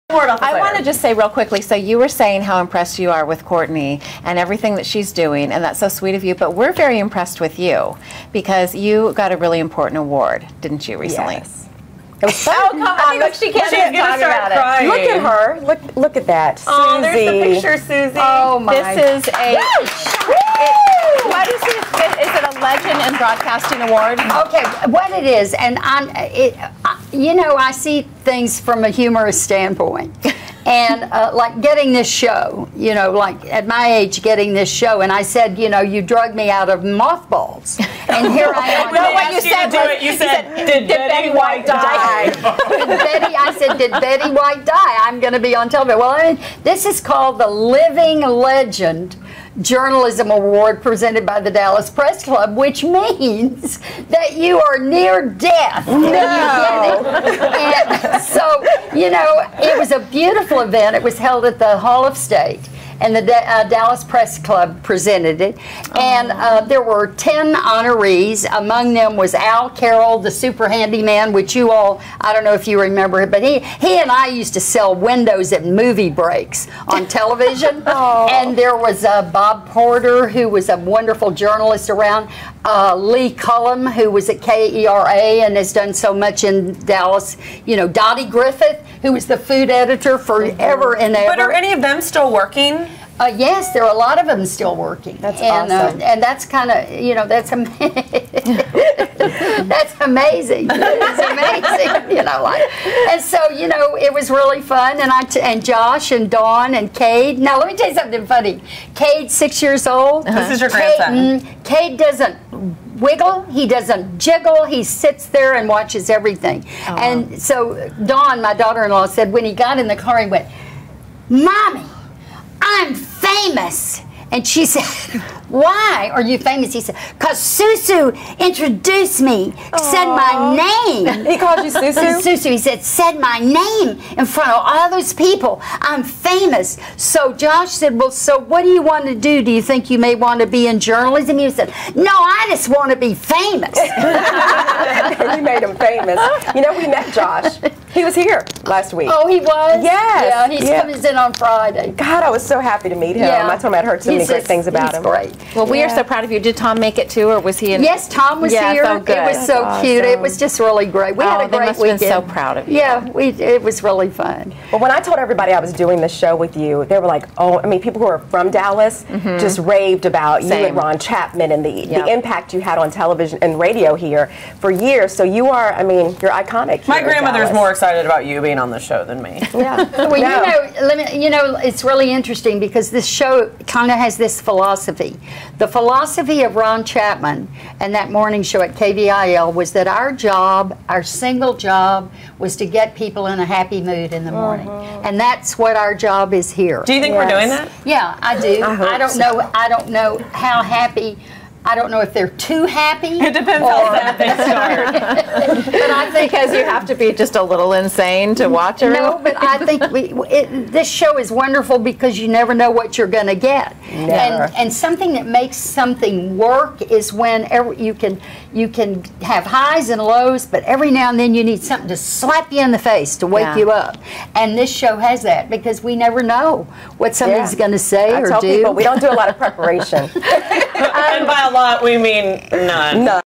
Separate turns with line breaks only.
I want to just say real quickly, so you were saying how impressed you are with Courtney and everything that she's doing, and that's so sweet of you, but we're very impressed with you because you got a really important award, didn't you, recently?
Yes. It was fun.
Oh, come on, look, she can't even talk about it.
Look at her. Look at that.
Oh,
Susie.
there's the picture, Susie.
Oh, my. This is a... What is it? Is it a Legend in Broadcasting Award?
Okay, what it is, and you know, I see things from a humorous standpoint. And like getting this show, you know, like at my age getting this show, and I said, you know, you drug me out of mothballs. And here I am.
No, what you said was, you said, did Betty White die?
I said, did Betty White die? I'm going to be on television. Well, I mean, this is called the Living Legend Journalism Award presented by the Dallas Press Club, which means that you are near death when you get it. And so, you know, it was a beautiful event. It was held at the Hall of State, and the Dallas Press Club presented it. And there were 10 honorees. Among them was Al Carroll, the super handyman, which you all, I don't know if you remember it, but he and I used to sell windows at movie breaks on television. And there was Bob Porter, who was a wonderful journalist around. Lee Cullum, who was at KERA and has done so much in Dallas. You know, Dottie Griffith, who was the food editor forever and ever.
But are any of them still working?
Yes, there are a lot of them still working.
That's awesome.
And that's kind of, you know, that's that's amazing. It's amazing, you know. Like, and so, you know, it was really fun. And Josh and Dawn and Cade. Now, let me tell you something funny. Cade's 6 years old.
This is your grandson.
Cade doesn't wiggle, he doesn't jiggle, he sits there and watches everything. And so Dawn, my daughter-in-law, said when he got in the car, he went, "Mommy, I'm famous." And she said, "Why are you famous?" He said, "'Cause Susu introduced me, said my name."
He called you Susu?
Susu, he said my name in front of all those people. I'm famous. So Josh said, "Well, so what do you want to do? Do you think you may want to be in journalism?" He said, "No, I just want to be famous."
You made him famous. You know, we met Josh. He was here last week.
Oh, he was?
Yes.
Yeah, he's coming in on Friday.
God, I was so happy to meet him.
Yeah.
I told him I'd heard so many great things about him.
He's great.
Well, we are so proud of you. Did Tom make it too, or was he in?
Yes, Tom was here.
So good.
It was so cute. It was just really great. We had a great
must
weekend.
Been so proud of you.
Yeah, it was really fun.
But when I told everybody I was doing this show with you, they were like, oh, I mean, people who are from Dallas just raved about you and Ron Chapman and the impact you had on television and radio here for years. So you are, I mean, you're iconic.
My grandmother's more excited about you being on the show than me.
Yeah.
Well, you know, it's really interesting because this show kind of has this philosophy. The philosophy of Ron Chapman and that morning show at KVIL was that our job, our single job, was to get people in a happy mood in the morning. And that's what our job is here.
Do you think we're doing that?
Yeah, I do. I don't know how happy. I don't know if they're too happy.
It depends how sad they start.
But I think because you have to be just a little insane to watch it.
No, but I think this show is wonderful because you never know what you're going to get. And something that makes something work is when you can have highs and lows, but every now and then you need something to slap you in the face to wake you up. And this show has that because we never know what somebody's going to say or do.
I tell people we don't do a lot of preparation.
And by a lot, we mean none.